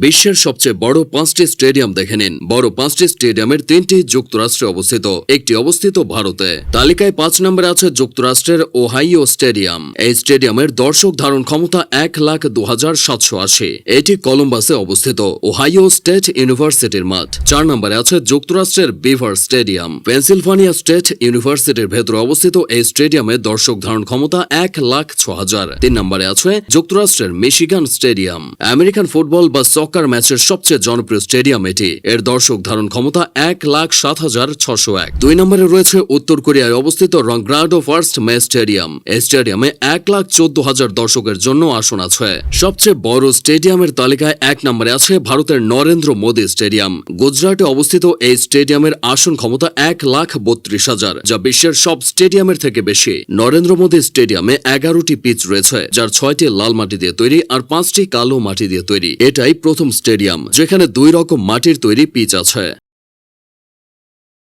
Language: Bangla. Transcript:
বিশ্বের সবচেয়ে বড় 5টি স্টেডিয়াম দেখে নিন। বড় 5টি স্টেডিয়ামের 3টি যুক্তরাষ্ট্রে অবস্থিত, একটি অবস্থিত ভারতে। তালিকায় 5 নম্বরে আছে যুক্তরাষ্ট্রের ওহাইও স্টেডিয়াম। এই স্টেডিয়ামের দর্শক ধারণ ক্ষমতা 1,02,780। এটি কলম্বাসে অবস্থিত ওহাইও স্টেট ইউনিভার্সিটির মাঠ। 4 নম্বরে আছে যুক্তরাষ্ট্রের বিভার স্টেডিয়াম। পেনসিলভানিয়া স্টেট ইউনিভার্সিটির ভেতরে অবস্থিত এই স্টেডিয়ামে দর্শক ধারণ ক্ষমতা 1,06,000। 3 নম্বরে আছে যুক্তরাষ্ট্রের মিশিগান স্টেডিয়াম। আমেরিকান ফুটবল বা সকার ম্যাচের সবচেয়ে জনপ্রিয় স্টেডিয়াম এটি। এর দর্শক ধারণ ক্ষমতা 1,07,601। 2 নম্বরে রয়েছে উত্তর কোরিয়ায় অবস্থিত রংগ্রাডো ফার্স্ট মে স্টেডিয়াম। এই স্টেডিয়ামে 1,14,000 দর্শকের জন্য আসন আছে। সবচেয়ে বড় স্টেডিয়ামের তালিকায় 1 নম্বরে আছে ভারতের নরেন্দ্র মোদী স্টেডিয়াম। গুজরাটে অবস্থিত এই স্টেডিয়ামের আসন ক্ষমতা 1,32,000, যা বিশ্বের সব স্টেডিয়ামের থেকে বেশি। নরেন্দ্র মোদী স্টেডিয়ামে 11টি পিচ রয়েছে, যার 6টি লাল মাটি দিয়ে তৈরি আর 5টি কালো মাটি দিয়ে তৈরি। এটাই প্রথম স্টেডিয়াম যেখানে 2 রকম মাটির তৈরি পিচ আছে।